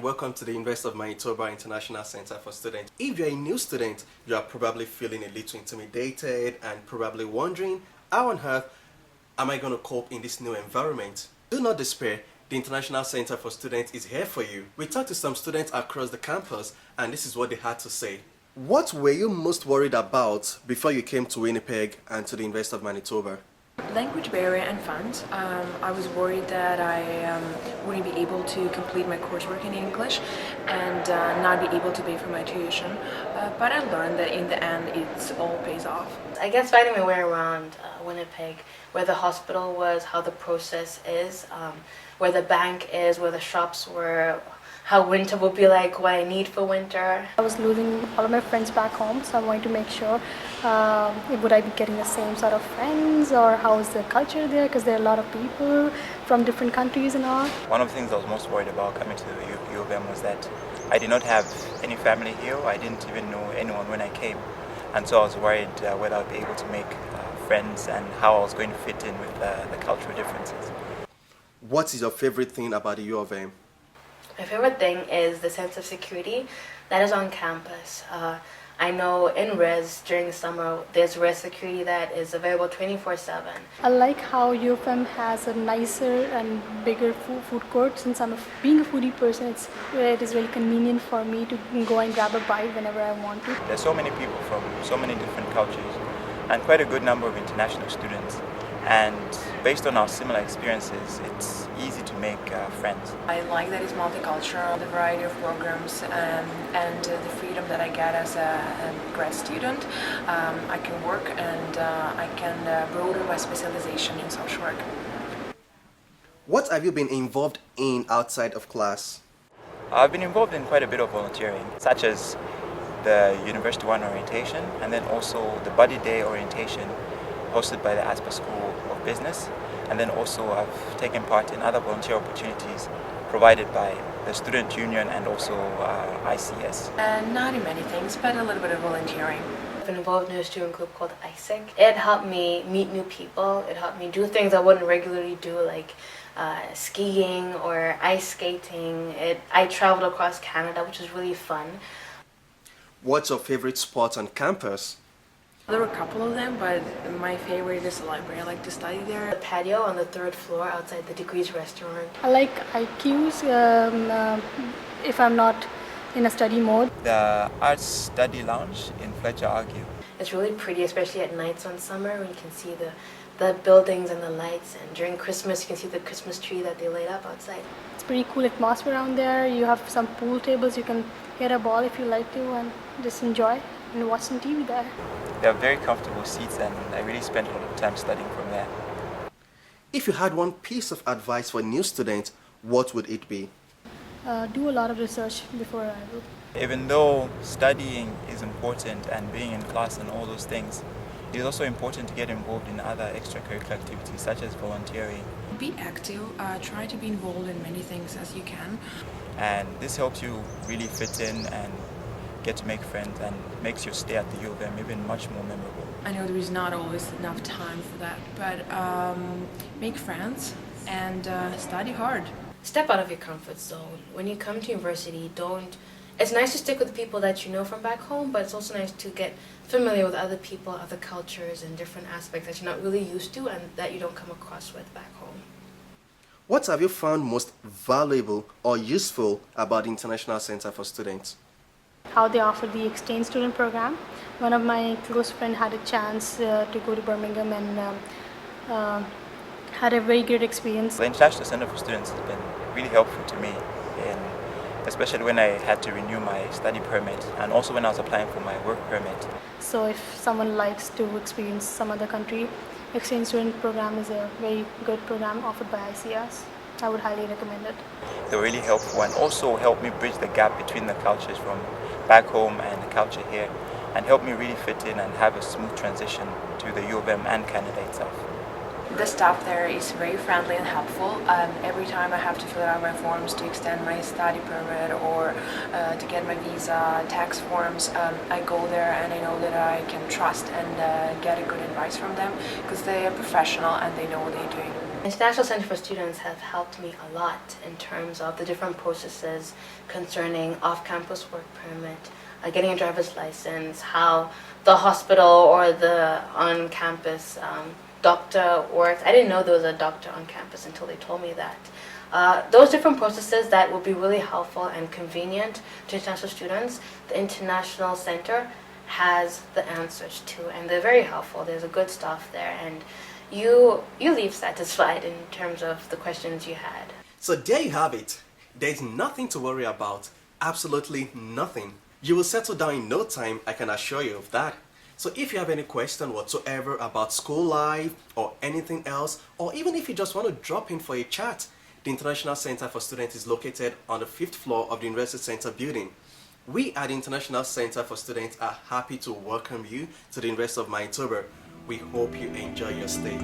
welcome to the University of Manitoba International Center for Students. If you're a new student, you are probably feeling a little intimidated and probably wondering, how on earth am I going to cope in this new environment? Do not despair. The International Center for Students is here for you. We talked to some students across the campus and this is what they had to say. What were you most worried about before you came to Winnipeg and to the University of Manitoba? Language barrier and funds. I was worried that I wouldn't be able to complete my coursework in English and not be able to pay for my tuition. But I learned that in the end it all pays off. I guess finding my way around Winnipeg, where the hospital was, how the process is, where the bank is, where the shops were, how winter will be like, what I need for winter. I was losing all of my friends back home, so I wanted to make sure would I be getting the same sort of friends, or how is the culture there, because there are a lot of people from different countries and all. One of the things I was most worried about coming to the U of M was that I did not have any family here. I didn't even know anyone when I came, and so I was worried whether I'd be able to make friends and how I was going to fit in with the cultural differences. What is your favorite thing about the U of M? My favorite thing is the sense of security that is on campus. I know in res during the summer there's res security that is available 24/7. I like how U of M has a nicer and bigger food court. Since being a foodie person, it is really convenient for me to go and grab a bite whenever I want to. There's so many people from so many different cultures and quite a good number of international students. And based on our similar experiences, it's easy to make friends. I like that it's multicultural, the variety of programs and the freedom that I get as a grad student. I can work and I can broaden my specialization in social work. What have you been involved in outside of class? I've been involved in quite a bit of volunteering, such as the University One orientation and then also the Buddy Day orientation hosted by the ASPA School of Business, and then also I've taken part in other volunteer opportunities provided by the Student Union and also ICS. Not in many things, but a little bit of volunteering. I've been involved in a student group called ISIC. It helped me meet new people. It helped me do things I wouldn't regularly do, like skiing or ice skating. I traveled across Canada, which was really fun. What's your favorite spot on campus? There were a couple of them, but my favorite is the library. I like to study there. The patio on the 3rd floor outside the Degrees restaurant. I like IQs if I'm not in a study mode. The Arts Study Lounge in Fletcher Argue. It's really pretty, especially at nights on summer when you can see the buildings and the lights, and during Christmas you can see the Christmas tree that they light up outside. It's pretty cool atmosphere around there. You have some pool tables, you can hit a ball if you like to and just enjoy and watch some TV there. They have very comfortable seats and I really spent a lot of time studying from there. If you had one piece of advice for new students, what would it be? Do a lot of research before arrival. Even though studying is important and being in class and all those things, it is also important to get involved in other extracurricular activities such as volunteering. Be active, try to be involved in many things as you can. And this helps you really fit in and get to make friends and makes your stay at the U of M even much more memorable. I know there is not always enough time for that, but make friends and study hard. Step out of your comfort zone. When you come to university, it's nice to stick with people that you know from back home, but it's also nice to get familiar with other people, other cultures, and different aspects that you're not really used to and that you don't come across with back home. What have you found most valuable or useful about the International Center for Students? How they offer the exchange student program. One of my close friends had a chance to go to Birmingham and had a very great experience. The International Center for Students has been really helpful to me, especially when I had to renew my study permit and also when I was applying for my work permit. So if someone likes to experience some other country, exchange student program is a very good program offered by ICS. I would highly recommend it. They were really helpful and also helped me bridge the gap between the cultures from back home and the culture here, and helped me really fit in and have a smooth transition to the U of M and Canada itself. The staff there is very friendly and helpful. Every time I have to fill out my forms to extend my study permit or to get my visa, tax forms, I go there and I know that I can trust and get a good advice from them because they are professional and they know what they're doing. International Center for Students have helped me a lot in terms of the different processes concerning off-campus work permit, getting a driver's license, how the hospital or the on-campus doctor works. I didn't know there was a doctor on campus until they told me that. Those different processes that will be really helpful and convenient to international students, the International Center has the answers to, and they're very helpful. There's a good staff there, and you leave satisfied in terms of the questions you had. So there you have it. There's nothing to worry about. Absolutely nothing. You will settle down in no time, I can assure you of that. So if you have any question whatsoever about school life or anything else, or even if you just want to drop in for a chat, the International Center for Students is located on the 5th floor of the University Center building. We at the International Center for Students are happy to welcome you to the University of Manitoba. We hope you enjoy your stay.